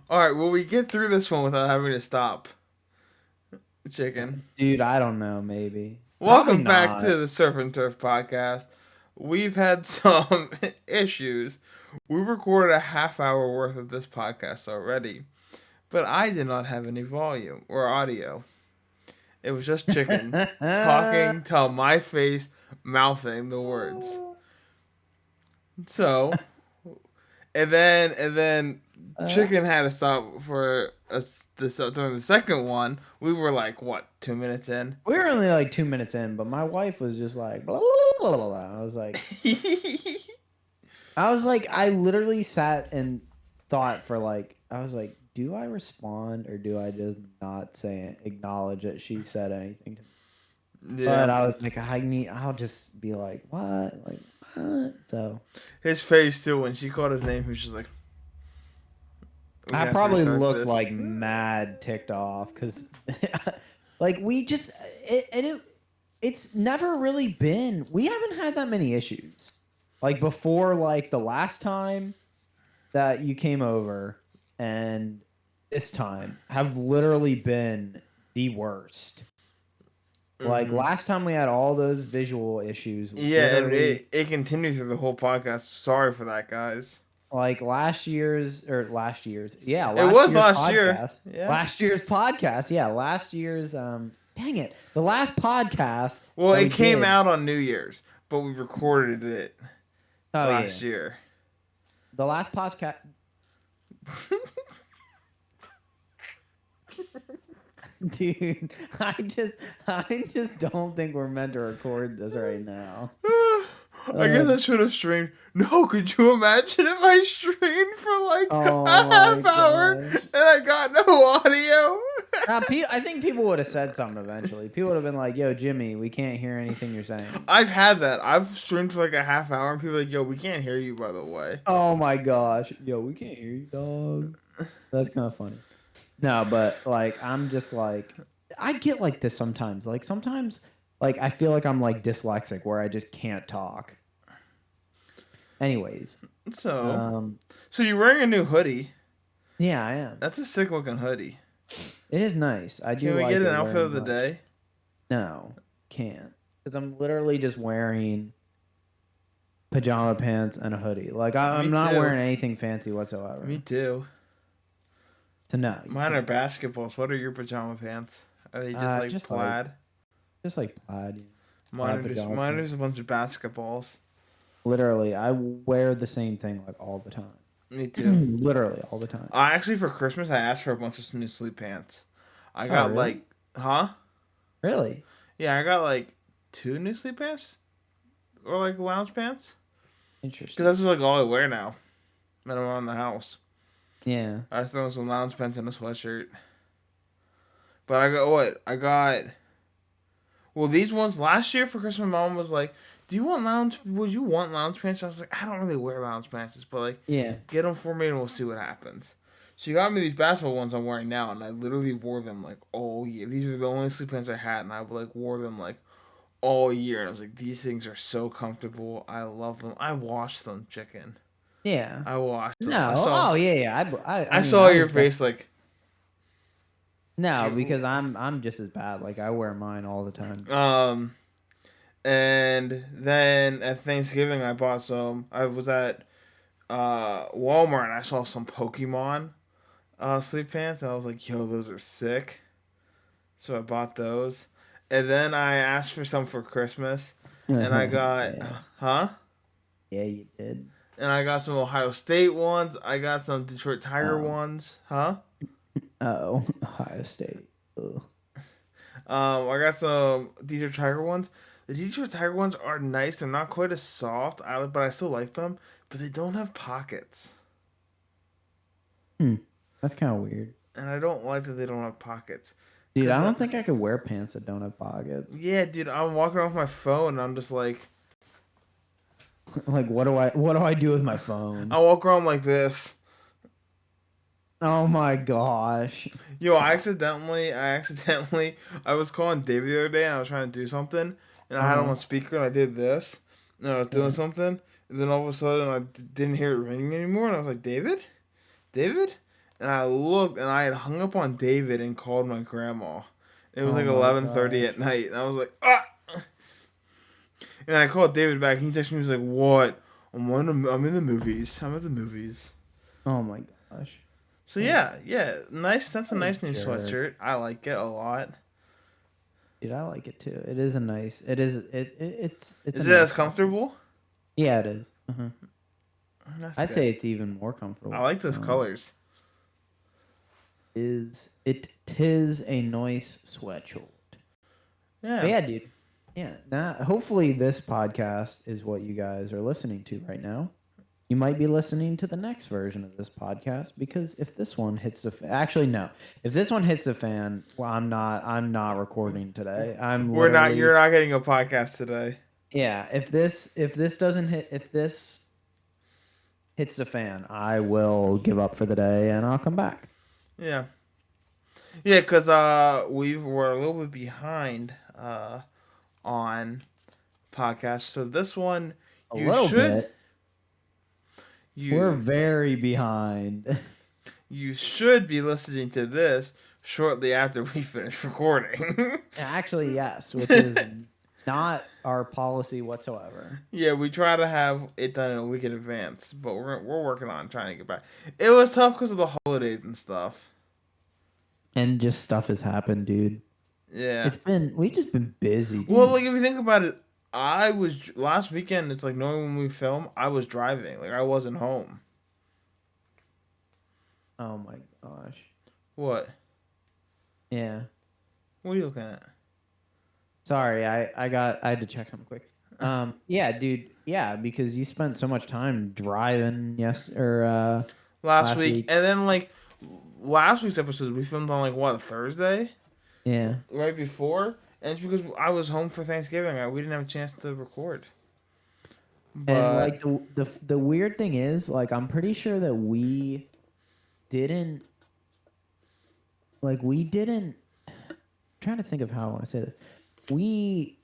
All right, will we get through this one without having to stop? Chicken. Dude, I don't know. Maybe. Probably Welcome back not. to the Surf and Turf podcast. We've had some issues. We recorded a half hour worth of this podcast already, but I did not have any volume or audio. It was just Chicken talking to my face, mouthing the words. So, and then Chicken had to stop for us during the second one. We were like, what, 2 minutes in? We were only like 2 minutes in, but my wife was just like, blah, blah, blah, blah. I literally sat and thought for I was like, do I respond or do I just not acknowledge that she said anything to me? Yeah. But I was like, I'll just be like, what? Like, what? So. His face too, when she called his name, he was just like, I probably looked like mad ticked off because, it's never really been. We haven't had that many issues. Like before, the last time that you came over, and this time have literally been the worst. Like last time we had all those visual issues. Yeah, and it continues through the whole podcast. Sorry for that, guys. Like last year's. It was last year. Yeah. Last year's podcast. Yeah, last year's. Dang it, the last podcast. Well, it came out on New Year's, but we recorded it last year. The last podcast. Dude, I just don't think we're meant to record this right now. I guess I should have streamed. No, could you imagine if I streamed for like a half hour and I got no audio? I think people would have said something eventually. People would have been like, yo, Jimmy, we can't hear anything you're saying. I've had that. I've streamed for like a half hour and people are like, yo, we can't hear you, by the way. Oh my gosh. Yo, we can't hear you, dog. That's kind of funny. No, but I'm just I get like this sometimes. Sometimes I feel like I'm dyslexic where I just can't talk. Anyways. So you're wearing a new hoodie. Yeah, I am. That's a sick looking hoodie. It is nice. I do. Can we get an outfit of the day? No, can't. Because I'm literally just wearing pajama pants and a hoodie. I'm not wearing anything fancy whatsoever. Me too. So no. Mine are basketballs. What are your pajama pants? Are they just plaid? Just plaid. Mine are just a bunch of basketballs. Literally, I wear the same thing all the time. Me too. Literally all the time. Actually, for Christmas, I asked for a bunch of new sleep pants. I got really? Huh? Really? Yeah, I got 2 new sleep pants or lounge pants. Interesting. Because that's all I wear now when I'm around the house. Yeah. I just throw some lounge pants and a sweatshirt. But I got what? Well, these ones last year for Christmas, my mom was like, would you want lounge pants? I was like, I don't really wear lounge pants, but yeah, get them for me and we'll see what happens. She got me these basketball ones I'm wearing now, and I literally wore them all year. These were the only sleep pants I had, and I wore them all year. And I was like, these things are so comfortable. I love them. I washed them, chicken. Yeah. I watched them. No. Yeah. I saw your face No, because I'm just as bad. I wear mine all the time. And then at Thanksgiving I bought some. I was at Walmart and I saw some Pokemon sleep pants and I was like, yo, those are sick. So I bought those. And then I asked for some for Christmas. And I got huh? Yeah, you did. And I got some Ohio State ones. I got some Detroit Tiger ones. Huh? Oh, Ohio State. Ugh. I got some Detroit Tiger ones. The Detroit Tiger ones are nice. They're not quite as soft, but I still like them. But they don't have pockets. That's kind of weird. And I don't like that they don't have pockets. Dude, I don't think I could wear pants that don't have pockets. Yeah, dude, I'm walking off my phone and I'm just like... what do I do with my phone? I walk around like this. Oh my gosh. Yo, I was calling David the other day and I was trying to do something and I had him on speaker and I did this and I was doing something and then all of a sudden I didn't hear it ringing anymore and I was like, David? and I looked, and I had hung up on David and called my grandma. It was Oh like my 11:30 gosh. at night, and I was like, ah. And I called David back. And he texted me. He was like, "What? I'm in the movies. I'm at the movies." Oh my gosh. So Hey, yeah, nice. That's a what a nice new jerk. sweatshirt. I like it a lot. Dude, I like it too. It is a nice. It is. It's a Is it as nice sweatshirt. comfortable? Yeah, it is. Uh-huh. That's I'd say good. it's even more I comfortable. like those colors. Is it tis a nice sweatshirt. But Yeah. yeah, dude. Yeah. Now, hopefully, this podcast is what you guys are listening to right now. You might be listening to the next version of this podcast because if this one hits the actually no, if this one hits the fan, well, I'm not recording today. I'm We're not. literally You're not getting a podcast today. yeah. If this doesn't hit if this hits the fan, I will give up for the day and I'll come back. Yeah. Yeah, because we're a little bit behind on podcasts. So this one A you little should bit. We're you very behind. you should be listening to this shortly after we finish recording. Actually, yes, which is not our policy whatsoever. Yeah, we try to have it done in a week in advance, but we're working on trying to get back. It was tough because of the holidays and stuff. And just stuff has happened, dude. Yeah. We've just been busy, dude. Well, like if you think about it, I was last weekend. It's like normally when we film, I was driving. Like I wasn't home. Oh my gosh. What? Yeah. What are you looking at? Sorry, I had to check something quick. Yeah, dude. Yeah, because you spent so much time driving Last last week, week. and then like last week's episode, we filmed on like what, a Thursday, Yeah. right before, and it's because I was home for Thanksgiving. We didn't have a chance to record. And But like the weird thing is, like I'm pretty sure that didn't we didn't I'm trying to think of how I want to say this. We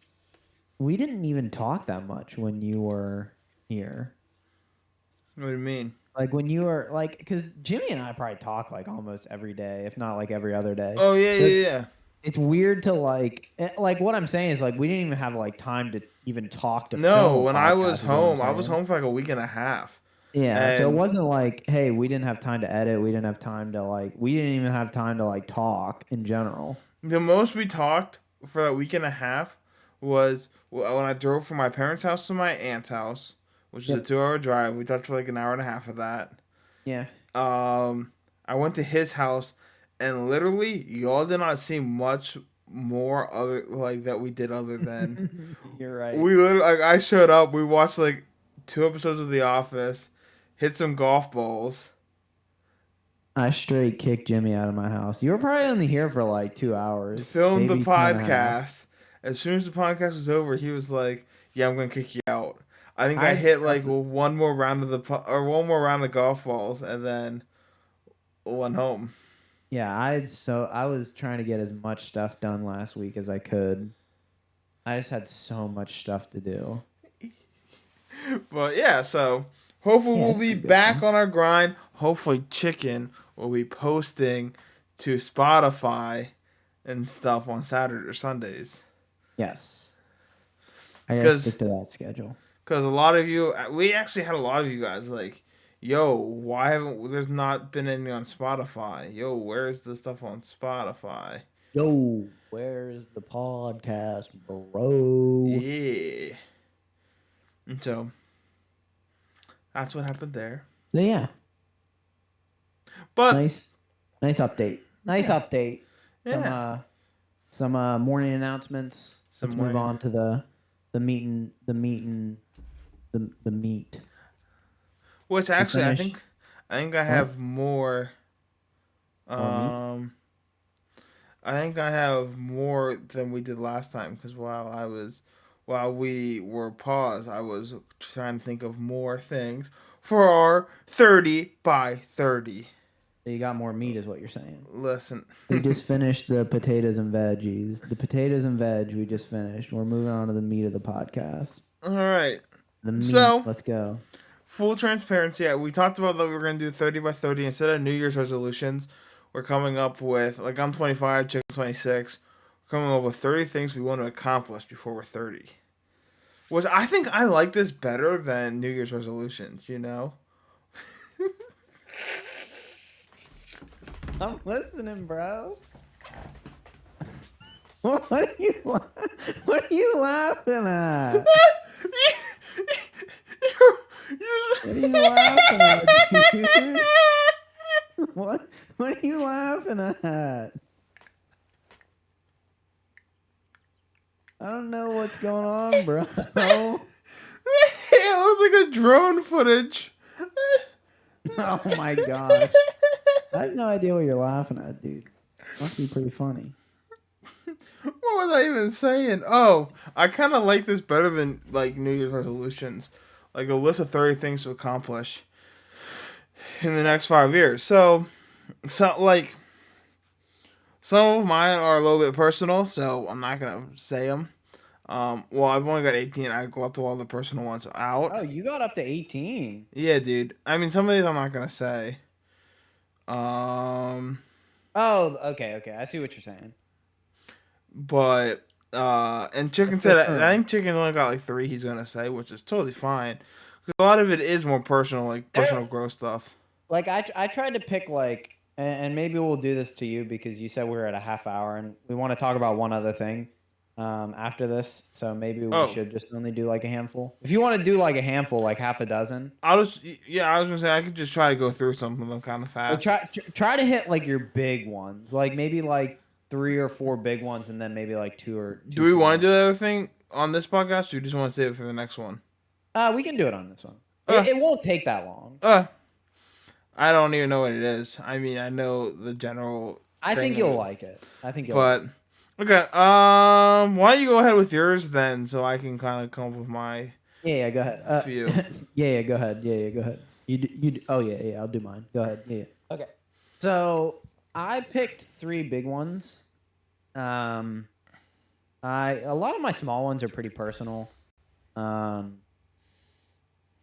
didn't even talk that much when you were here. what do you mean? Like when you were like, because Jimmy and I probably talk like almost every day, if not like every other day. Oh yeah, So yeah, yeah. it's weird to like what I'm saying is like we didn't even have like time to even talk to No, film a when I was podcast. Is what I'm home, I was saying. home for like a week and a half, Yeah, so it and wasn't like, hey, we didn't have time to edit. We didn't have time to we didn't even have time to like talk in general. the most we talked for that week and a half was when I drove from my parents' house to my aunt's house, which is a Yep. 2 hour drive. We talked for like an hour and a half of that. Yeah. I went to his house, and literally, y'all did not see much more other like that we did other than You're right. we literally like I showed up. We watched like 2 episodes of The Office, hit some golf balls. I straight kicked Jimmy out of my house. You were probably only here for like 2 hours, Filmed the maybe 2.5. podcast. As soon as the podcast was over, he was like, "Yeah, I'm gonna kick you out." I think I I had hit stuff. like one more round of one more round of golf balls, and then went home. Yeah, I was trying to get as much stuff done last week as I could. I just had so much stuff to do. But yeah, so hopefully Yeah, we'll it's be been good, back man. on our grind. Hopefully, Chicken will be posting to Spotify and stuff on Saturday or Sundays. Yes. I gotta Because stick to that schedule. a lot of you, we actually had a lot of you guys like, yo, why haven't there's not been any on Spotify? Yo, where's the stuff on Spotify? Yo, where's the podcast, bro? Yeah. And so that's what happened there. So yeah, But nice update. Nice Yeah. update. yeah, Some morning announcements. Some Let's move morning- on to the meat. which actually finish. I think I have more. More I think I have more than we did last time because while we were paused, I was trying to think of more things for our 30 by 30. So you got more meat, is what you're saying. Listen, We just finished the potatoes and veggies. The potatoes and veg we just finished. We're moving on to the meat of the podcast. all right. The meat. So- Let's go. full transparency, we talked about that we were going to do 30 by 30 instead of New Year's resolutions. We're coming up with, like, I'm 25, Chicken's 26. We're coming up with 30 things we want to accomplish before we're 30. Which I think I like this better than New Year's resolutions, you know? I'm listening, bro. What are you laughing at? What are you laughing at, dude? What are you laughing at? I don't know what's going on, bro. It looks like a drone footage. Oh my gosh. I have no idea what you're laughing at, dude. Must be pretty funny. What was I even saying? Oh, I kind of like this better than, like, New Year's resolutions. Like a list of 30 things to accomplish in the next 5 years. So like, some of mine are a little bit personal, so I'm not going to say them. Well, I've only got 18. I left all the personal ones out. Oh, you got up to 18. Yeah, dude. I mean, some of these I'm not going to say. Oh, okay. I see what you're saying. But and Chicken said, I think Chicken only got like 3 he's gonna say, which is totally fine. Because a lot of it is more personal, like personal growth stuff. Like I tried to pick like, and maybe we'll do this to you because you said we were at a half hour and we want to talk about one other thing after this. So maybe we should just only do like a handful. If you want to do like a handful, like half a dozen. I was gonna say I could just try to go through some of them kind of fast. Well, try to hit like your big ones, like maybe like 3 or 4 big ones, and then maybe like 2 or. Do we want to do the other thing on this podcast, or you just want to save it for the next one? We can do it on this one. It won't take that long. I don't even know what it is. I mean, I know the general. I think you'll like it. Okay. Why don't you go ahead with yours then, so I can kind of come up with my. Yeah. Go ahead. Few. Yeah. Go ahead. Yeah. Go ahead. You. Oh yeah. I'll do mine. Go ahead. Yeah. Okay. So I picked 3 big ones. A lot of my small ones are pretty personal.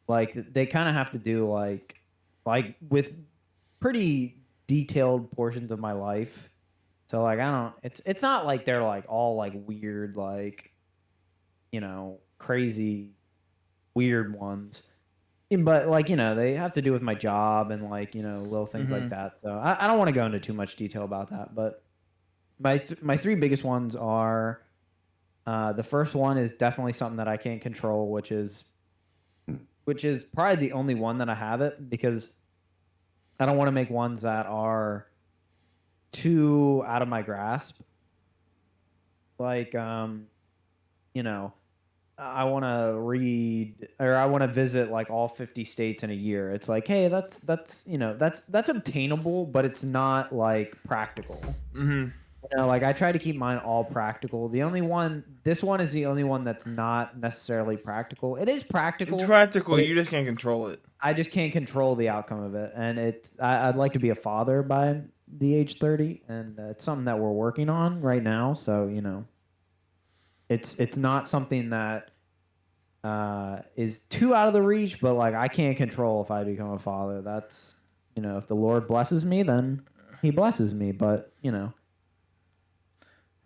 Like they kind of have to do like with pretty detailed portions of my life. So like it's not like they're like all like weird, like, you know, crazy weird ones. But like, you know, they have to do with my job and like, you know, little things like that. So I don't want to go into too much detail about that, but my 3 biggest ones are the first one is definitely something that I can't control, which is probably the only one that I have it, because I don't want to make ones that are too out of my grasp. Like, you know, I want to read, or I want to visit like all 50 states in a year. It's like, hey, that's you know, that's obtainable, but it's not like practical. You know, like I try to keep mine all practical. This one is the only one that's not necessarily practical. It is practical. It's practical. You just can't control it. I just can't control the outcome of it. And I'd like to be a father by the age 30, and it's something that we're working on right now. So, you know, it's not something that is too out of the reach, but like I can't control if I become a father. That's, you know, if the Lord blesses me, then he blesses me. But, you know.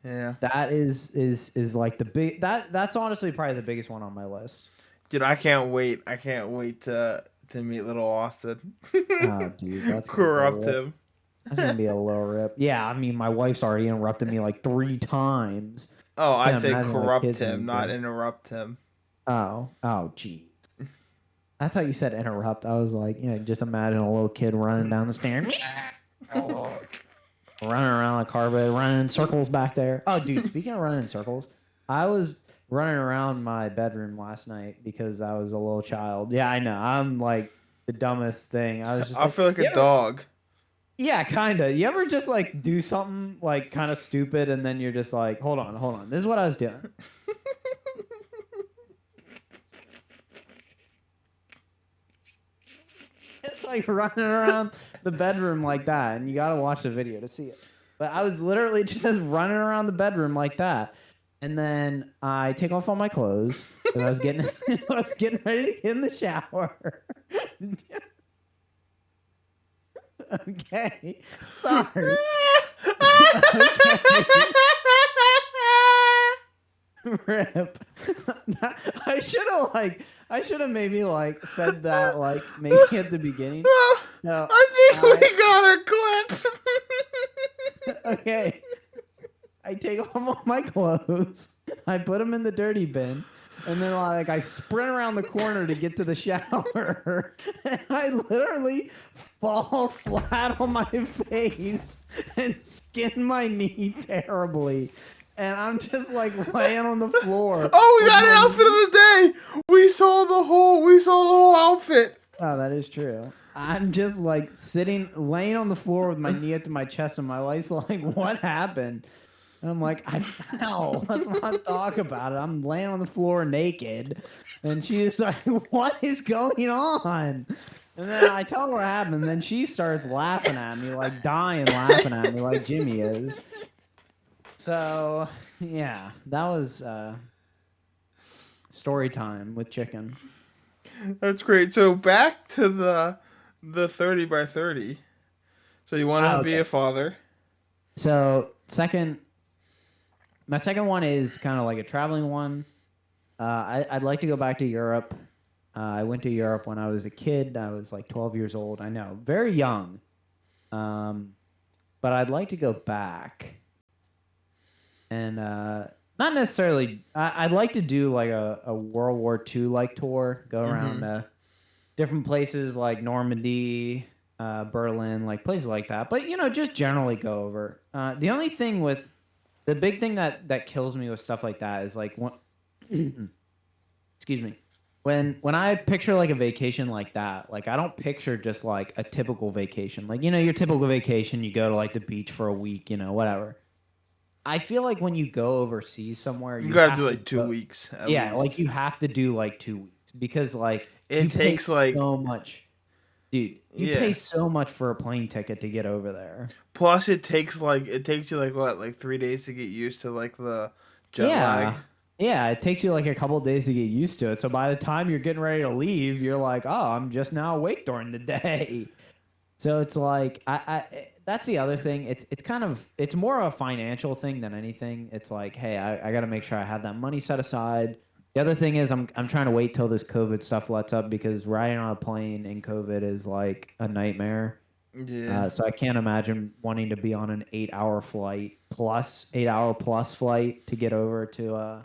Yeah. That is like the big that's honestly probably the biggest one on my list. Dude, I can't wait. I can't wait to meet little Austin. Oh, dude, that's corrupt him. That's gonna be a low rip. Yeah, I mean, my wife's already interrupted me like 3 times. Oh, I'd say corrupt him, not interrupt him. Oh, geez. I thought you said interrupt. I was like, you know, just imagine a little kid running down the stairs. Running around the carpet, running in circles back there. Oh, dude, speaking of running in circles, I was running around my bedroom last night because I was a little child. Yeah, I know. I'm like the dumbest thing. I was just I feel like a dog. Yeah, kind of. You ever just like do something like kind of stupid and then you're just like, hold on. This is what I was doing. It's like running around the bedroom like that, and you got to watch the video to see it. But I was literally just running around the bedroom like that. And then I take off all my clothes, 'Cause I was getting I was getting ready to get in the shower. Okay. Sorry. Okay. Rip. I should have maybe like said that like maybe at the beginning. No, I think we got our clip. okay. I take off all my clothes. I put them in the dirty bin. And then like I sprint around the corner to get to the shower. And I literally fall flat on my face and skin my knee terribly. And I'm just like laying on the floor. Oh, we got an outfit of the day. We saw the whole outfit. Oh, that is true. I'm just like laying on the floor with my knee up to my chest, and my wife's like, "What happened?" And I'm like, "I fell. Let's not talk about it." I'm laying on the floor naked, and she's like, "What is going on?" And then I tell her what happened, and then she starts laughing at me, like dying laughing at me, like Jimmy is. So yeah, that was story time with chicken. That's great. So back to the 30 by 30. So you want to be a father. So my second one is kind of like a traveling one. I'd like to go back to Europe. I went to Europe when I was a kid. I was like 12 years old. I know, very young. But I'd like to go back. And not necessarily. I'd like to do like a World War II like tour. Go around different places like Normandy, Berlin, like places like that. But just generally go over. The only thing with the big thing that kills me with stuff like that is like excuse me. When I picture like a vacation like that, like I don't picture just like a typical vacation. Like your typical vacation, you go to like the beach for a week, whatever. I feel like when you go overseas somewhere, you gotta do like 2 weeks. At least. Like you have to do like 2 weeks because like it takes like so much, dude. You pay so much for a plane ticket to get over there. Plus, it takes you like what, like 3 days to get used to like the jet lag. Yeah, it takes you like a couple of days to get used to it. So by the time you're getting ready to leave, you're like, oh, I'm just now awake during the day. So it's like I that's the other thing. It's more of a financial thing than anything. It's like, hey, I got to make sure I have that money set aside. The other thing is I'm trying to wait till this COVID stuff lets up because riding on a plane in COVID is like a nightmare. Yeah. So I can't imagine wanting to be on an 8-hour flight plus 8-hour plus flight to get over to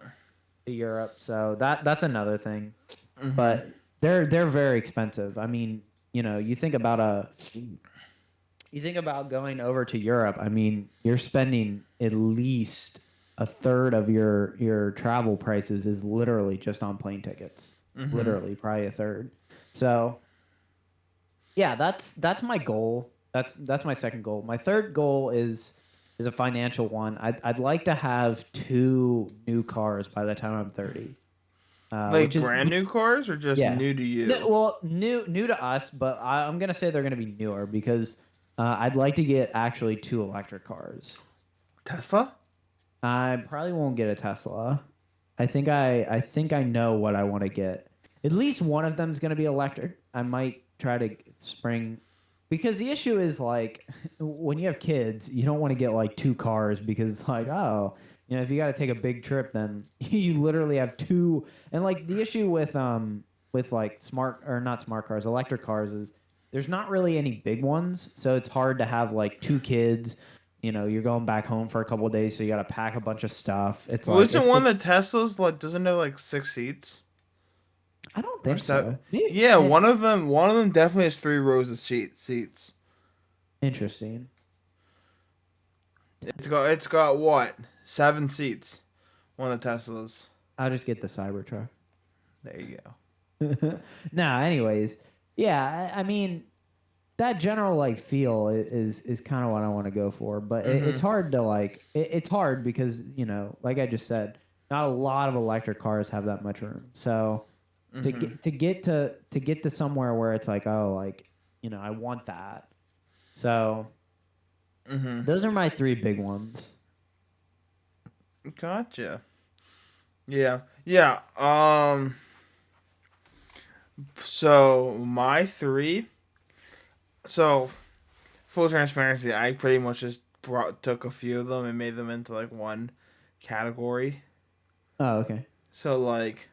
Europe. So that's another thing. Mm-hmm. But they're very expensive. I mean, you think about going over to Europe. I mean, you're spending at least a third of your travel prices is literally just on plane tickets. Mm-hmm. Literally, probably a third. So, yeah, that's my goal. That's my second goal. My third goal is a financial one. I'd like to have 2 new cars by the time I'm 30. Like brand new cars or just new to you? New to us, but I'm gonna say they're gonna be newer because I'd like to get actually 2 electric cars. Tesla? I probably won't get a Tesla. I think I know what I want to get. At least one of them is gonna be electric. I might try to spring. Because the issue is like when you have kids, you don't want to get like 2 cars because it's like, oh, if you got to take a big trip, then you literally have 2. And like the issue with like electric cars is there's not really any big ones, so it's hard to have like 2 kids. You're going back home for a couple of days, so you got to pack a bunch of stuff. It's like isn't one of the Teslas like doesn't have like 6 seats? I don't think so. Yeah, one of them definitely has 3 rows of seats. Interesting. It's got what? 7 seats. One of the Teslas. I'll just get the Cybertruck. There you go. No, anyways, yeah. I mean, that general like feel is kind of what I want to go for, but it's hard to like. It's hard because like I just said, not a lot of electric cars have that much room. So. To get to somewhere where it's like, oh, like, I want that. So those are my 3 big ones. Gotcha. Yeah. Yeah. So my three. So full transparency, I pretty much just took a few of them and made them into like one category. Oh, okay. So like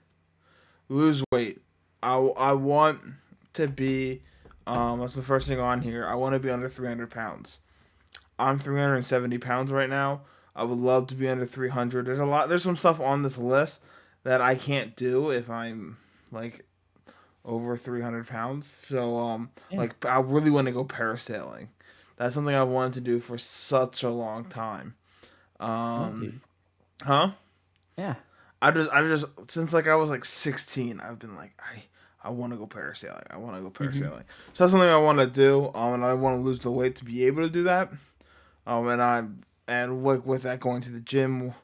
lose weight. I want to be. That's the first thing on here. I want to be under 300 pounds. I'm 370 pounds right now. I would love to be under 300. There's some stuff on this list that I can't do if I'm like over 300 pounds. So Yeah. like I really want to go parasailing. That's something I've wanted to do for such a long time. Oh, dude. Huh? Yeah. I just since like I was like 16, I've been like I want to go parasailing. I want to go Mm-hmm. parasailing. So that's something I want to do. And I want to lose the weight to be able to do that. And like with that going to the gym,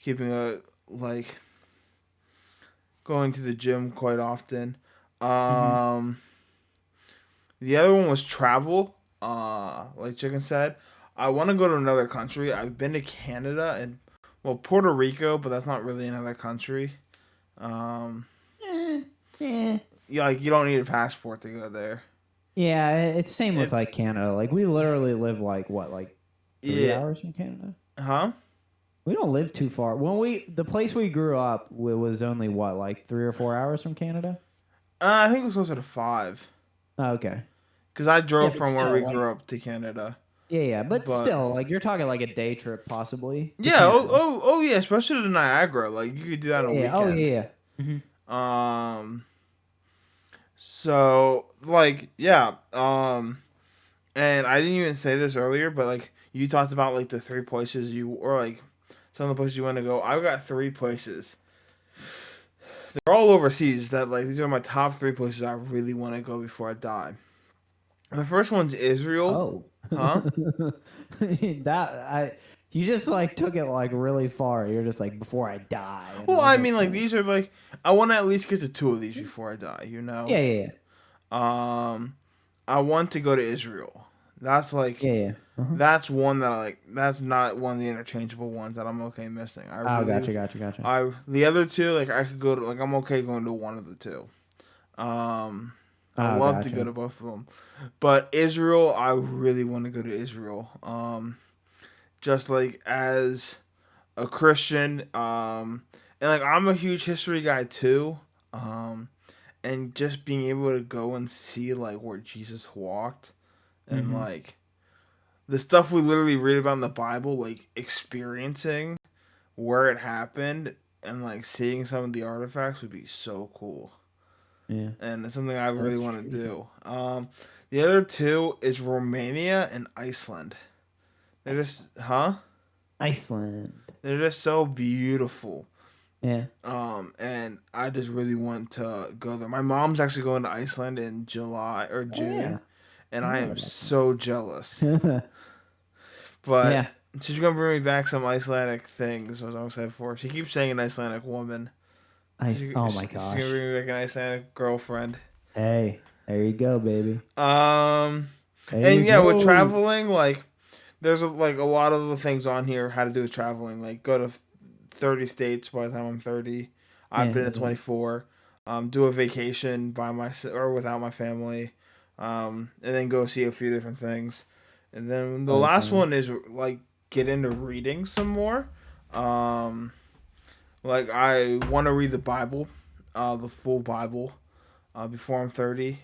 keeping a like going to the gym quite often. Mm-hmm. Um, the other one was travel. Like Chicken said, I want to go to another country. I've been to Canada and well Puerto Rico, but that's not really another country. Um, Yeah. yeah, like you don't need a passport to go there. Yeah, it's same with It's like Canada. Like we literally live like what, like three yeah, hours from Canada? huh? We don't live too far. The place we grew up was only what, like 3 or 4 hours from Canada? I think it was closer to 5 Oh, okay. because I Yeah, drove but from where we still, like, grew up to Canada. yeah, but But still, like, you're talking like a day trip possibly to yeah, Canada. yeah, especially to Niagara. Like you could do that on a Yeah, oh weekend. yeah, yeah. Hmm. Um, so like yeah, and I didn't even say this earlier, but like you talked about like the three places you or like some of the places you want to go. I've got three places. They're all overseas. That like these are my top three places I really want to go before I die. The first one's Israel, Oh, huh? that I you just like took it like really far. You're just like before I die, and I Well, was I like, mean, like oh. these are like I want to at least get to two of these before I die. You know, Yeah, yeah, um, I want to go to Israel. That's like yeah, yeah, yeah. Uh-huh. that's one that I like. That's not one of the interchangeable ones that I'm okay missing. Oh, gotcha. I the other two like I could go to like I'm okay going to one of the two. I Oh, love to go gotcha. to both of them, but Israel, I really want to go to Israel. Just like as a Christian, and like I'm a huge history guy too. Um, and just being able to go and see like where Jesus walked and Mm-hmm. like the stuff we literally read about in the Bible, like experiencing where it happened and like seeing some of the artifacts would be so cool. Yeah, And it's something I really that's want to true. do. The other two is Romania and Iceland. They're just, Iceland. huh? Iceland. They're just so beautiful. Yeah. And I just really want to go there. My mom's actually going to Iceland in July or Oh yeah. June, and I I heard am about so jealous. that. But Yeah. she's gonna bring me back some Icelandic things. Was I'm excited for. She keeps saying an Icelandic woman. Oh my She's gonna gosh. bring me back an Icelandic girlfriend. Hey, there you go, baby. Um, There you and yeah, with go. traveling, like there's like a lot of the things on here how to do with traveling. Like go to 30 states by the time I'm 30. I've Yeah, been at yeah. 24. Do a vacation by my or without my family, and then go see a few different things. And then the Oh, last fun. one is like get into reading some more. Um, like I want to read the Bible, the full Bible, before I'm 30.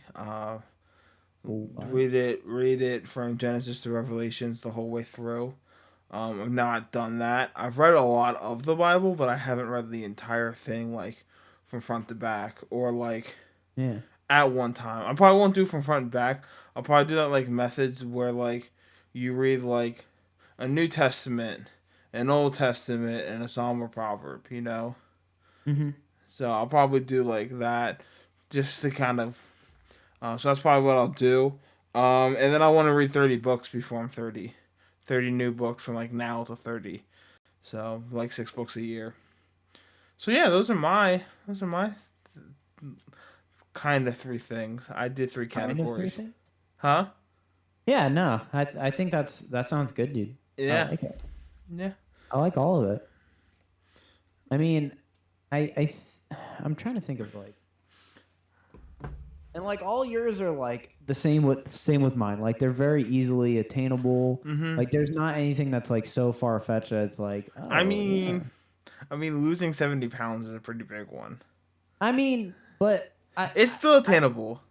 Cool. Read it from Genesis to Revelations the whole way through. I've not done that. I've read a lot of the Bible, but I haven't read the entire thing like from front to back or like Yeah. at one time. I probably won't do from front to back. I'll probably do that like methods where like you read like a New Testament, an Old Testament, and a Psalm or Proverb. You know, Mm-hmm. so I'll probably do like that just to kind of. So that's probably what I'll do. And then I want to read 30 books before I'm 30. 30 new books from like now to 30. So like 6 books a year. So yeah, those are my kind of three things. I did three Kind of three categories. things. Huh? Yeah, no, I think that sounds good, dude. I Yeah. like it. Yeah. I like all of it. I mean, I'm trying to think of like, and like all yours are like the same with mine. Like they're very easily attainable. Mm-hmm. Like there's not anything that's like so far fetched that it's like, I oh yeah. mean, losing 70 pounds is a pretty big one. I mean, but It's still attainable.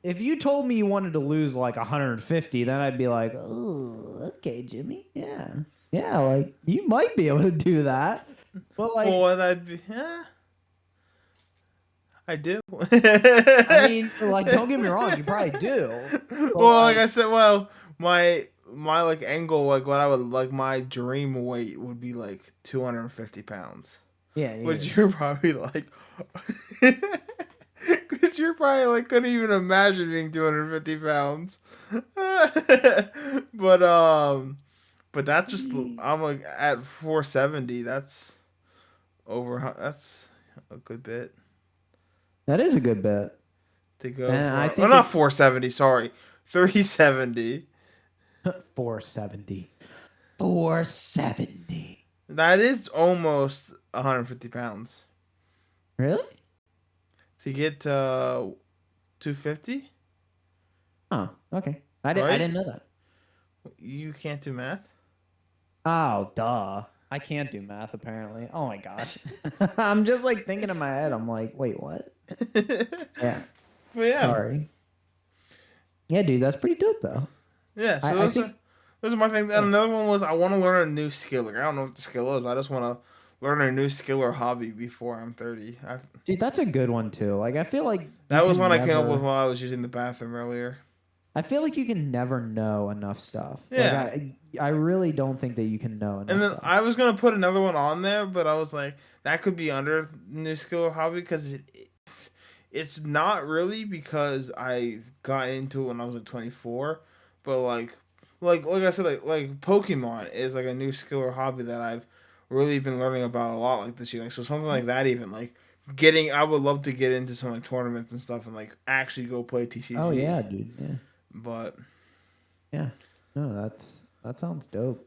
if you told me you wanted to lose like 150, then I'd be like, oh, okay, Jimmy, yeah, yeah, like you might be able to do that. But like, Well, that'd be, yeah, I do. I mean, like, don't get me wrong, you probably do. Well, like I said, well, my like angle, like what I would like, my dream weight would be like 250 pounds. Yeah, Which you're probably like, because you're probably like couldn't even imagine being 250 pounds. But that's just I'm like at 470. That's that's a good bit that is a good bet. to go And for. I Oh, think not 470. Sorry, 370. 470. 470. That is almost 150 pounds Really? to get to 250. Oh, okay. I Right? didn't know that. You can't do math. Oh, duh. I can't do math apparently. Oh my gosh. I'm just like thinking in my head. I'm like, wait, what? Yeah. But yeah. Sorry. Yeah, dude, that's pretty dope though. Yeah, so I think those are my things. And another one was I want to learn a new skill. Like I don't know what the skill is. I just want to learn a new skill or hobby before I'm 30. dude, that's a good one too. Like I feel like That was one I came up with while I was using the bathroom earlier. I feel like you can never know enough stuff. Yeah. Like I really don't think that you can know enough And then stuff. I was gonna put another one on there, but I was like, that could be under new skill or hobby because it's not really because I got into it when I was like 24, but like I said, like Pokemon is like a new skill or hobby that I've really been learning about a lot like this year. Like so something like that even like I would love to get into some like tournaments and stuff and like actually go play TCG. Oh yeah, dude. Yeah. But yeah, no, that sounds dope.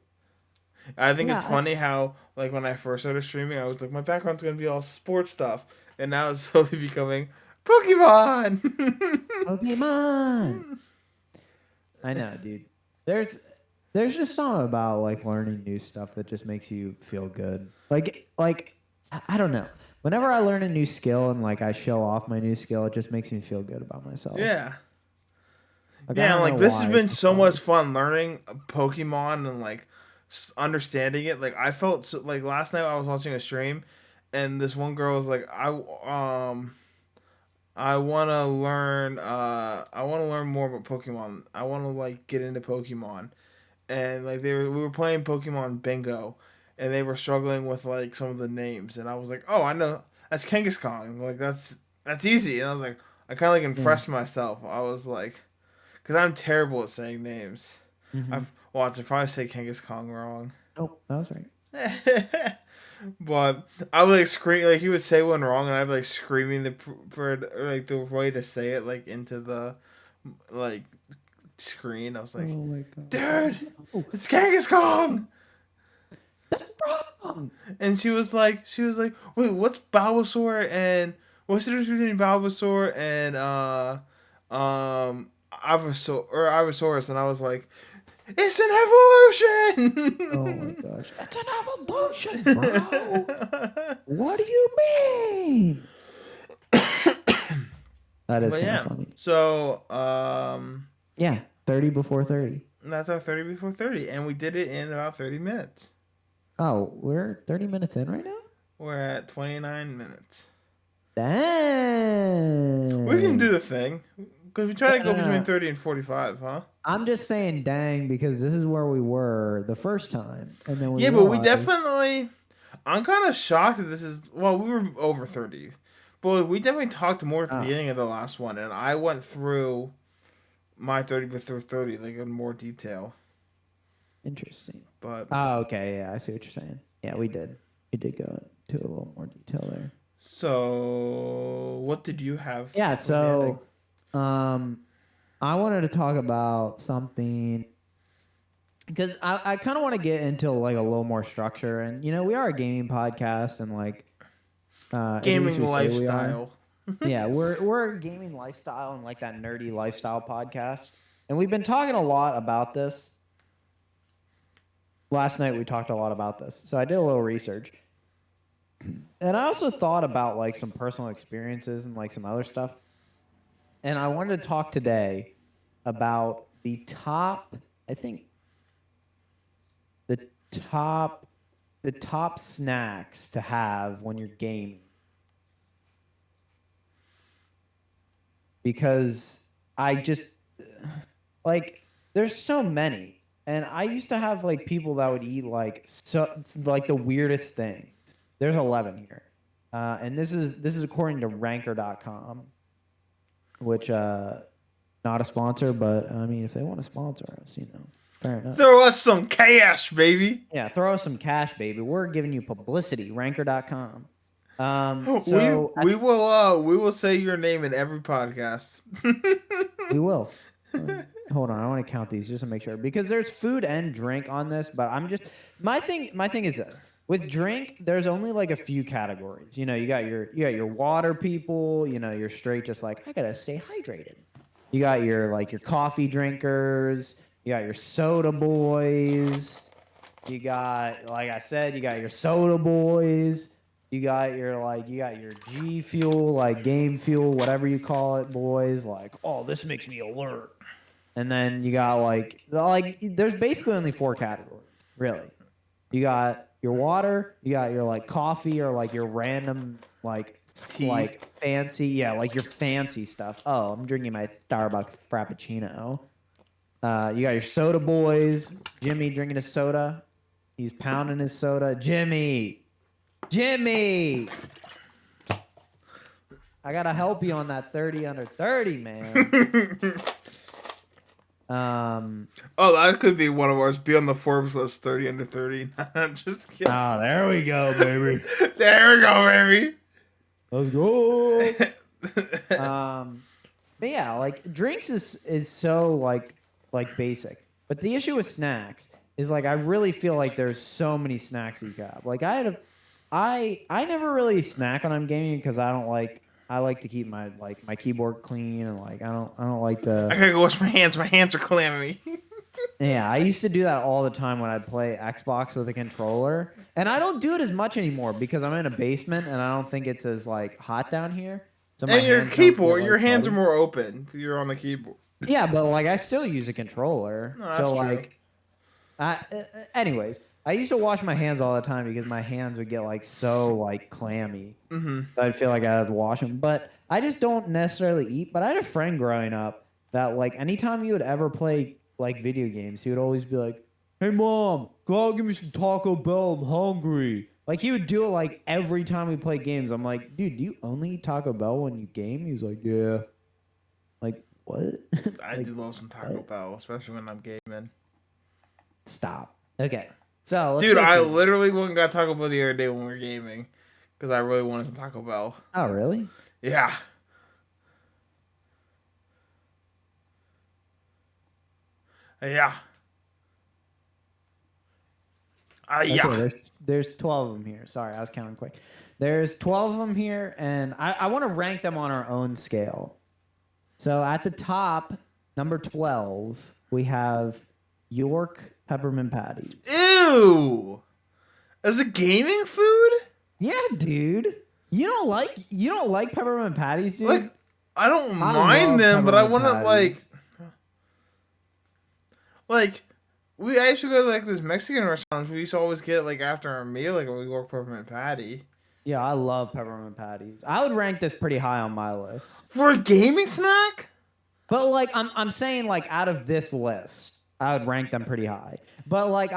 I think it's funny how like when I first started streaming, I was like, my background's gonna be all sports stuff, and now it's slowly becoming Pokemon. Pokemon. I know, dude. There's just something about like learning new stuff that just makes you feel good. Like I don't know. Whenever I learn a new skill and like I show off my new skill, it just makes me feel good about myself. Yeah. Like, yeah, like this has been so much fun learning Pokemon and like understanding it. Like I felt so, like last night I was watching a stream, and this one girl was like, I want to learn more about Pokemon. I want to like get into Pokemon, and like we were playing Pokemon Bingo, and they were struggling with like some of the names, and I was like, oh, I know that's Kangaskhan. Like that's easy, and I was like, I kind of like impressed myself. I was like. Because I'm terrible at saying names. Mm-hmm. I probably say Kangaskhan wrong. Nope, that was right. But I would like scream, like he would say one wrong, and I'd be like screaming for like the way to say it, like into the like screen. I was like, oh my God. dude, it's Kangaskhan. That's the problem. And she was like, wait, what's Bulbasaur and what's the difference between Bulbasaur and Ivysaurus, and I was like, it's an evolution. Oh my gosh, it's an evolution, bro. What do you mean? That is kind of funny. So, yeah, 30 before 30. That's our 30 before 30, and we did it in about 30 minutes. Oh, we're 30 minutes in right now? We're at 29 minutes. Dang. We can do the thing. Because we try to go between 30 and 45, huh? I'm just saying dang because this is where we were the first time. And then but we definitely... I'm kind of shocked that this is... Well, we were over 30. But we definitely talked more at the beginning of the last one. And I went through my 30 before 30 like in more detail. Interesting. But... Oh, okay. Yeah, I see what you're saying. Yeah, we did. We did go into a little more detail there. So, what did you have? Yeah, so... I wanted to talk about something because I kind of want to get into like a little more structure, and you know we are a gaming podcast, and like At least Gaming we say we are. lifestyle. Yeah, we're a gaming lifestyle and like that nerdy lifestyle podcast. And we've been talking a lot about this. Last night we talked a lot about this. So I did a little research. And I also thought about like some personal experiences and like some other stuff. And I wanted to talk today about the top, I think the top snacks to have when you're gaming. Because I just like there's so many. And I used to have like people that would eat like like the weirdest things. There's 11 here. And this is according to ranker.com, which not a sponsor, but I mean if they want to sponsor us, fair enough. Throw us some cash, baby. Yeah, throw us some cash, baby. We're giving you publicity, ranker.com. We will say your name in every podcast. We will. Hold on, I want to count these just to make sure because there's food and drink on this, but I'm just my thing is this. With drink, there's only like a few categories. You got your water people, you're straight just like I got to stay hydrated. You got your coffee drinkers, you got your soda boys. You got like I said, you got your soda boys. You got your G fuel, like game fuel, whatever you call it, boys. Like, oh, this makes me alert. And then you got like there's basically only 4 categories, really. You got your water, you got your like coffee or like your random fancy, like your fancy stuff. Oh, I'm drinking my Starbucks Frappuccino. You got your soda boys. Jimmy drinking his soda. He's pounding his soda. Jimmy. I gotta help you on that 30 under 30, man. Oh, that could be one of ours. Be on the Forbes list, 30 under 30. Just kidding. Oh, there we go, baby. There we go, baby. Let's go. But yeah, like drinks is so like basic. But the issue with snacks is like I really feel like there's so many snacks you can have. Like I never really snack when I'm gaming because I like to keep my keyboard clean and like I don't like to. I gotta go wash my hands. My hands are clammy. Yeah, I used to do that all the time when I'd play Xbox with a controller, and I don't do it as much anymore because I'm in a basement and I don't think it's as like hot down here. So and your keyboard, your hands are more open. You're on the keyboard. Yeah, but like I still use a controller. No, so true. anyways, I used to wash my hands all the time because my hands would get like so like clammy. Mm-hmm. So I'd feel like I had to wash them. But I just don't necessarily eat. But I had a friend growing up that like anytime you would ever play like video games, he would always be like, "Hey mom, go out give me some Taco Bell. I'm hungry." Like he would do it like every time we play games. I'm like, dude, do you only eat Taco Bell when you game? He's like, yeah. Like what? I do love some Taco Bell, especially when I'm gaming. Stop. Okay. So let's dude, I literally went and got Taco Bell the other day when we were gaming because I really wanted some Taco Bell. Oh, really? Yeah. Yeah. Yeah. Okay, there's 12 of them here. Sorry, I was counting quick. There's 12 of them here, and I want to rank them on our own scale. So at the top, number 12, we have York peppermint patties. Ew! As a gaming food? Yeah, dude. You don't like peppermint patties, dude? Like, I don't mind them, but I want to like we actually go to like this Mexican restaurant. We used to always get like after our meal, like a York peppermint patty. Yeah, I love peppermint patties. I would rank this pretty high on my list for a gaming snack. But like, I'm saying like out of this list, I would rank them pretty high. But like,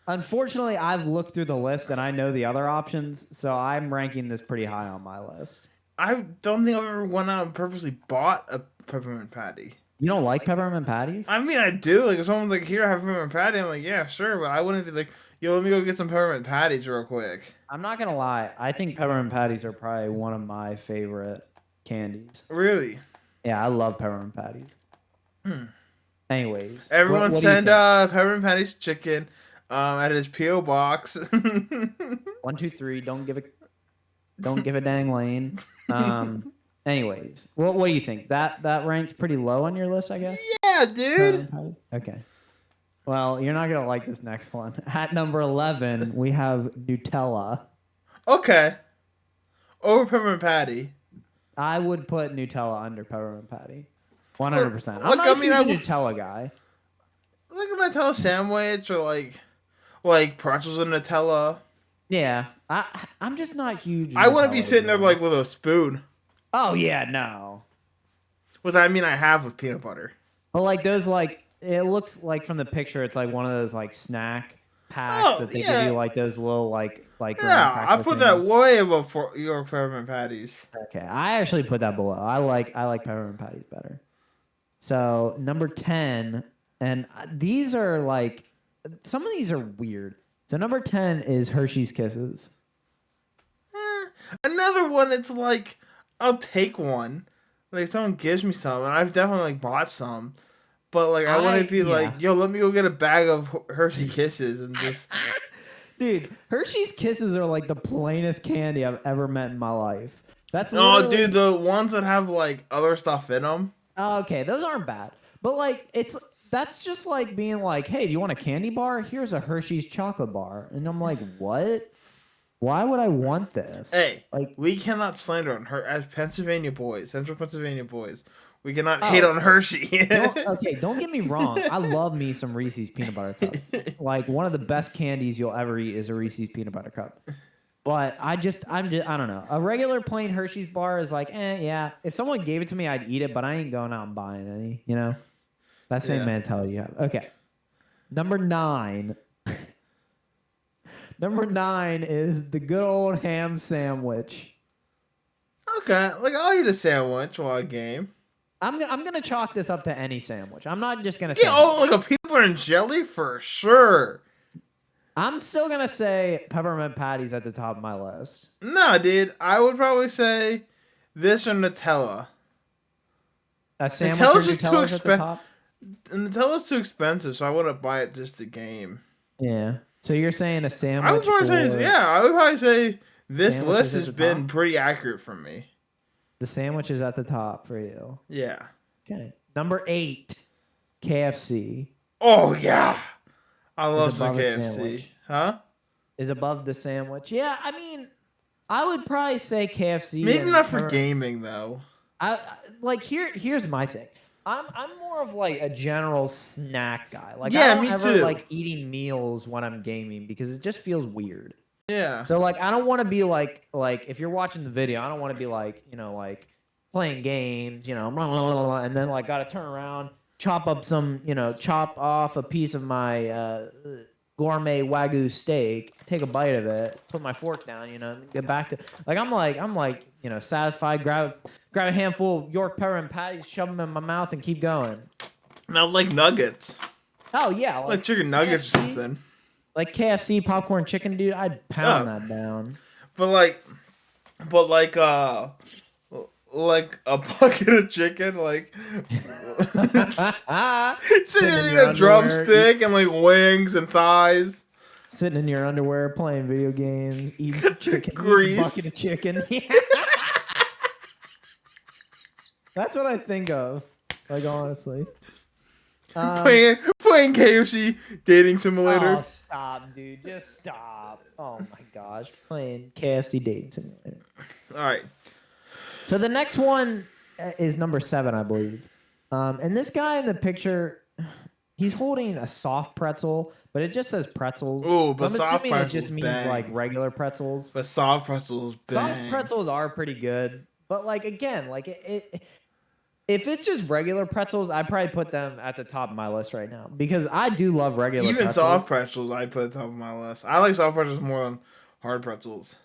Unfortunately, I've looked through the list and I know the other options, so I'm ranking this pretty high on my list. I don't think I've ever went out and purposely bought a peppermint patty. You don't like peppermint patties? I mean, I do. Like, if someone's like, "Here, I have a peppermint patty," I'm like, "Yeah, sure," but I wouldn't be like, "Yo, let me go get some peppermint patties real quick." I'm not gonna lie. I think peppermint patties are probably one of my favorite candies. Really? Yeah, I love peppermint patties. Anyways, everyone send peppermint patties chicken. at his PO box. 1, 2, 3. Don't give a dang lane. Anyways, what do you think? That ranks pretty low on your list, I guess. Yeah, dude. Okay. Well, you're not gonna like this next one. At number 11, we have Nutella. Okay. Over peppermint patty. I would put Nutella under peppermint patty. 100%. I'm Look, not I a mean, huge Nutella guy. Like a Nutella sandwich or like pretzels and Nutella. Yeah, I'm just not huge. I wouldn't be sitting there like with a spoon. Oh yeah, no. Which I mean, I have with peanut butter. But like those, like it looks like from the picture, it's like one of those like snack packs that they give you, like those little like. Yeah, I put that way above your peppermint patties. Okay, I actually put that below. I like peppermint patties better. So number 10, and these are like some of these are weird. So number 10 is Hershey's Kisses. Another one. It's like I'll take one. Like someone gives me some, and I've definitely like bought some. But like I wouldn't be like, yo, let me go get a bag of Hershey Kisses and just. Dude, Hershey's Kisses are like the plainest candy I've ever met in my life. That's dude, the ones that have like other stuff in them. Oh, okay, those aren't bad. But like that's just like being like, hey, do you want a candy bar? Here's a Hershey's chocolate bar. And I'm like, what? Why would I want this? Hey, like we cannot slander on her as Pennsylvania boys, Central Pennsylvania boys. We cannot hate on Hershey. Don't get me wrong. I love me some Reese's peanut butter cups. Like one of the best candies you'll ever eat is a Reese's peanut butter cup. But I don't know. A regular plain Hershey's bar is like, yeah. If someone gave it to me, I'd eat it, but I ain't going out and buying any, you know? That same mentality you have. Okay. Number 9. Number 9 is the good old ham sandwich. Okay. Like, I'll eat a sandwich while I game. I'm gonna chalk this up to any sandwich. I'm not just gonna say like a peanut butter and jelly for sure. I'm still gonna say peppermint patties at the top of my list. Nah, dude. I would probably say this or Nutella. A sandwich Nutella's or Nutella's too expensive. Nutella's too expensive, so I wouldn't buy it just to game. Yeah. So you're saying a sandwich? I would probably say this list has been pretty accurate for me. The sandwich is at the top for you. Yeah. Okay. Number 8, KFC. Oh yeah, I love some KFC. Huh? Is above the sandwich. Yeah, I mean, I would probably say KFC. Maybe not for gaming though. Here's my thing. I'm more of like a general snack guy. Like yeah, I don't me ever too. like eating meals when I'm gaming because it just feels weird. Yeah. So like I don't want to be like if you're watching the video, I don't want to be like, like playing games, blah, blah, blah, blah, and then like got to turn around, chop off a piece of my gourmet Wagyu steak, take a bite of it, put my fork down, get back to I'm like satisfied, grab a handful of York peppermint patties, shove them in my mouth, and keep going. Now like nuggets. Oh yeah, like chicken nuggets KFC, or something. Like KFC popcorn chicken, dude. I'd pound that down. But like a bucket of chicken, like sitting in a drumstick and like wings and thighs. Sitting in your underwear playing video games, eating chicken, grease, bucket of chicken. That's what I think of. Like honestly. Playing KFC dating simulator. Oh, stop, dude. Just stop. Oh my gosh. Playing KFC dating simulator. All right. So the next one is number 7, I believe. And this guy in the picture, he's holding a soft pretzel, but it just says pretzels. Ooh, but so I'm soft assuming pretzels it just means bang. like regular pretzels. But soft pretzels bang. Soft pretzels are pretty good. But like again, like if it's just regular pretzels, I'd probably put them at the top of my list right now because I do love regular Even pretzels. soft pretzels, I put at the top of my list. I like soft pretzels more than hard pretzels.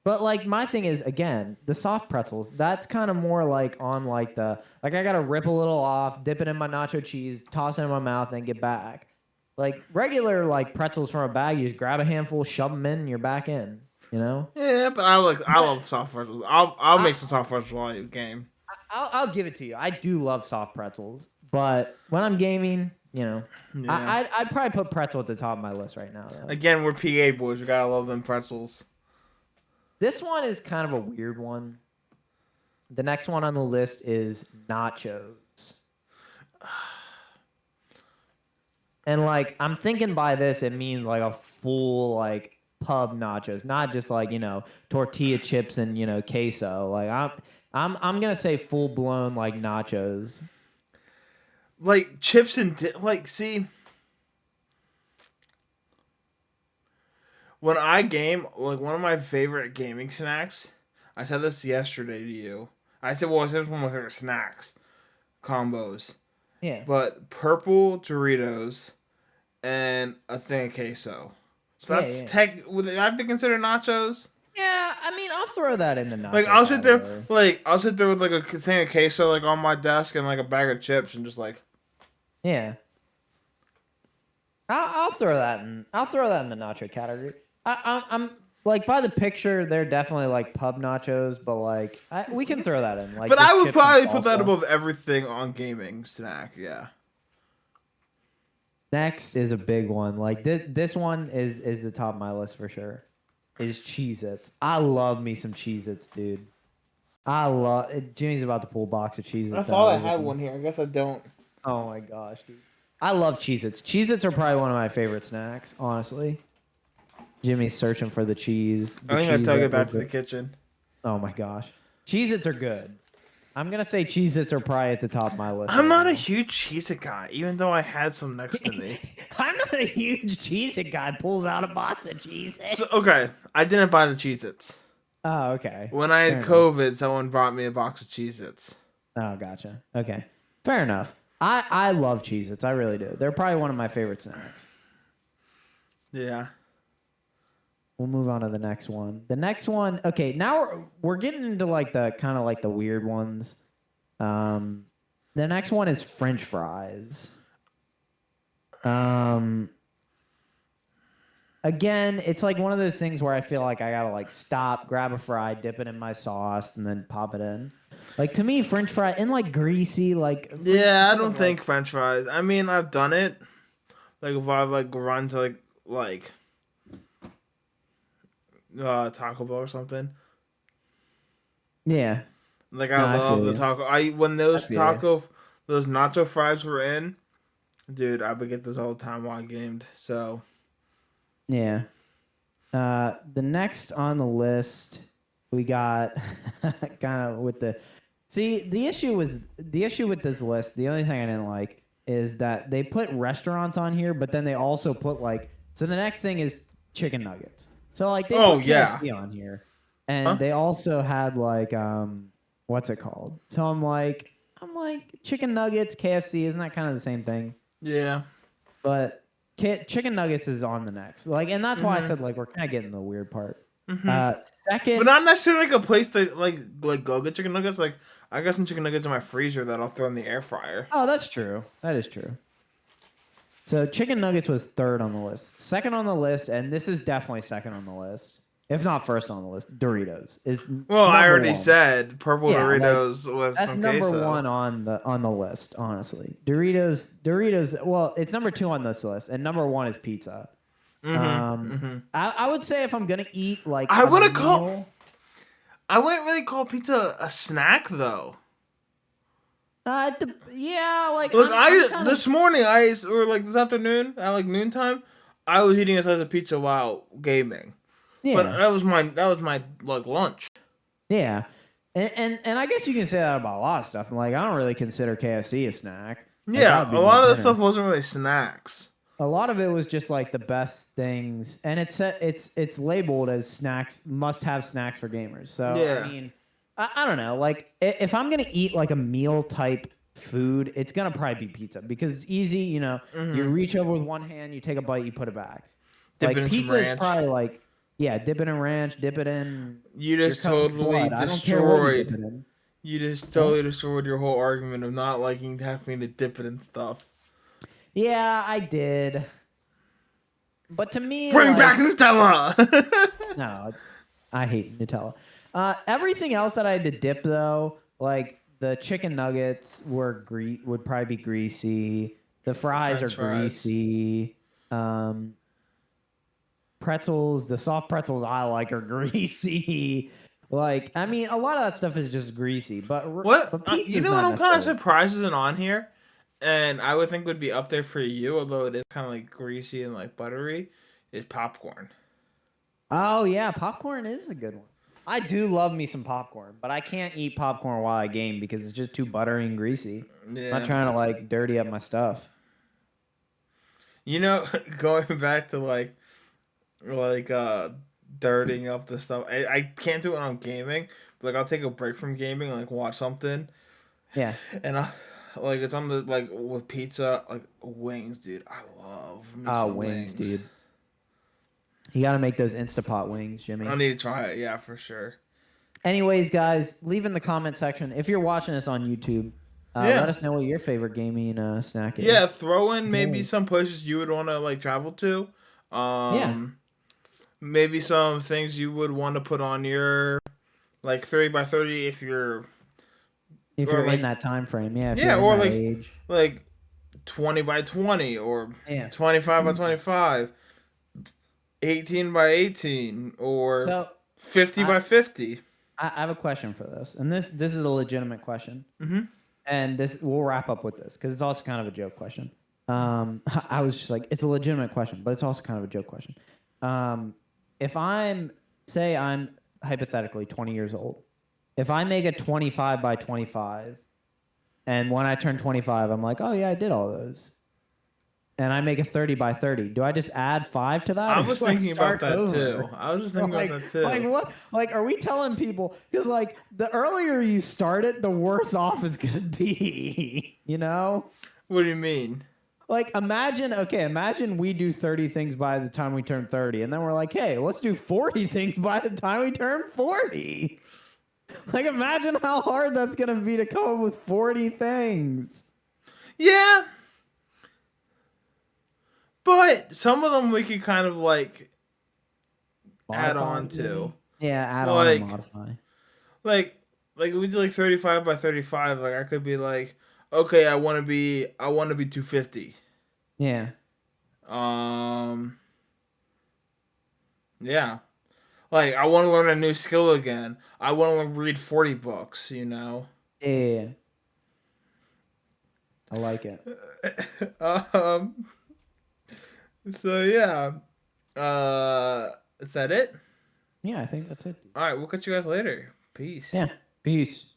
But like my thing is, again, the soft pretzels, that's kind of more like on like the, like I got to rip a little off, dip it in my nacho cheese, toss it in my mouth, and get back. Like regular like pretzels from a bag, you just grab a handful, shove them in, and you're back in, Yeah, but I love soft pretzels. I'll make some soft pretzels while you game. I'll give it to you. I do love soft pretzels, but when I'm gaming, You know, Yeah. I'd probably put pretzel at the top of my list right now. Though. Again, we're PA boys. We gotta love them pretzels. This one is kind of a weird one. The next one on the list is nachos. And like I'm thinking by this it means like a full like pub nachos, not just like, tortilla chips and, queso. Like I'm going to say full blown like nachos. Like chips and see, when I game, like one of my favorite gaming snacks, I said this yesterday to you. I said it's one of my favorite snacks combos. Yeah. But purple Doritos and a thing of queso. So that's would that be considered nachos? Yeah, I mean, I'll throw that in the nacho. Like I'll sit there with like a thing of queso like on my desk and like a bag of chips and just like. Yeah. I'll throw that in. I'll throw that in the nacho category. I'm like by the picture, they're definitely like pub nachos, but like we can throw that in. Like, but I would probably put that above everything on gaming snack. Yeah. Next is a big one. Like this one is the top of my list for sure. Is Cheez-Its. I love me some Cheez-Its, dude. Jimmy's about to pull a box of Cheez-Its. I thought I had one here. I guess I don't. Oh my gosh, dude. I love Cheez-Its. Cheez-Its are probably one of my favorite snacks, honestly. Jimmy's searching for the cheese. I think I took it back to the kitchen. Oh my gosh. Cheez-Its are good. I'm going to say Cheez-Its are probably at the top of my list. I'm not a huge Cheez-It guy, even though I had some next to me. I'm not a huge Cheez-It guy. Pulls out a box of Cheez-Its. So, okay, I didn't buy the Cheez-Its. Oh, okay. When I had COVID, someone brought me a box of Cheez-Its. Oh, gotcha. Okay. Fair enough. I love Cheez-Its. I really do. They're probably one of my favorite snacks. Yeah. We'll move on to the next one. The next one, okay, now we're getting into like the kind of like the weird ones. The next one is French fries. Again, it's like one of those things where I feel like I gotta like stop, grab a fry, dip it in my sauce, and then pop it in. Like to me, French fry and like greasy, like yeah, I don't think French fries. I mean, I've done it. Like if I've like run to like Taco Bell or something. Yeah. Like I love the taco. When those nacho fries were in, dude, I would get those all the time while I gamed. So. Yeah. The next on the list, we got kind of with the issue with this list. The only thing I didn't like is that they put restaurants on here, but then they also put so the next thing is chicken nuggets. So like they put KFC on here, and they also had what's it called? So I'm like chicken nuggets, KFC, isn't that kind of the same thing? Yeah. But chicken nuggets is on the next, and that's why I said we're kind of getting the weird part. Second, but not necessarily like a place to like go get chicken nuggets. Like I got some chicken nuggets in my freezer that I'll throw in the air fryer. Oh, that's true. That is true. So chicken nuggets was third on the list. Second on the list, and this is definitely second on the list, if not first on the list. Doritos is. Well, I already said purple Doritos with that's some number queso. One on the list. Honestly, Doritos. Well, it's number 2 on this list, and number 1 is pizza. I would say if I'm gonna eat I wouldn't really call pizza a snack though. This morning this afternoon at noontime, I was eating a slice of pizza while gaming. Yeah. But that was my lunch. Yeah. And I guess you can say that about a lot of stuff. I don't really consider KFC a snack. Yeah, a lot of the stuff wasn't really snacks. A lot of it was just the best things, and it's labeled as snacks, must-have snacks for gamers. So yeah. I mean, I don't know. If I'm gonna eat a meal type food, it's gonna probably be pizza because it's easy. You reach over with one hand, you take a bite, you put it back. Dip it in pizza some ranch. Is probably dip it in ranch, dip it in. You just totally destroyed. You just totally destroyed your whole argument of not liking having to dip it in stuff. Yeah, I did. But to me, bring back Nutella. No, I hate Nutella. Everything else that I had to dip though, the chicken nuggets would probably be greasy. The fries are French fries. greasy. Pretzels, the soft pretzels I like are greasy. Like, I mean, a lot of that stuff is just greasy, What but you pizza's know what not I'm kind of necessarily. surprised isn't on here, and I would think would be up there for you, although it is kind of like greasy and like buttery, is popcorn. Oh yeah, popcorn is a good one. I do love me some popcorn, but I can't eat popcorn while I game because it's just too buttery and greasy. I'm not Yeah. trying to like dirty up my stuff. You know, going back to like dirtying up the stuff. I can't do it when I'm gaming. But, like I'll take a break from gaming, like watch something, Yeah. and I like it's on the like with pizza, like wings, dude. I love me Oh, some wings, wings. dude. You got to make those Instapot wings, I Jimmy. need to try it, yeah, for sure. Anyways, guys, leave in the comment section if you're watching this on YouTube. Let Yeah. us know what your favorite gaming snack Yeah, is. throw in As maybe always. some places you would want to like travel to. Yeah, Maybe some things you would want to put on your like 30 by 30 if you're if or you're in like that time frame, yeah, if yeah, you're in or that age, like 20 by 20 or yeah. 25 by 25, 18 by 18 or So 50 I, by 50. I have a question for this, and this is a legitimate question, Mm-hmm. and this we'll wrap up with this because it's also kind of a joke question. I was just like, it's a legitimate question, but it's also kind of a joke question. Um, if I'm hypothetically 20 years old, if I make a 25 by 25, and when I turn 25, I'm like, oh yeah, I did all those, and I make a 30 by 30, do I just add 5 to that, I or was do I thinking about start that too. over? I was just thinking about that Like too. what? Like, are we telling people? Because like the earlier you start it, the worse off it's gonna be. You know? What do you mean? Like imagine we do 30 things by the time we turn 30, and then we're like, hey, let's do 40 things by the time we turn 40. Like, imagine how hard that's gonna be to come up with 40 things. Yeah, but some of them we could kind of like add Modify, on to. maybe? Yeah, add on or Like modify. like like we did like 35 by 35. Like I could be like, okay, I want to be 250. Yeah. Um, yeah. Like I want to learn a new skill again. I want to read 40 books. You know. Yeah. I like it. um. So yeah. Is that it? Yeah, I think that's it. All right. We'll catch you guys later. Peace. Yeah. Peace.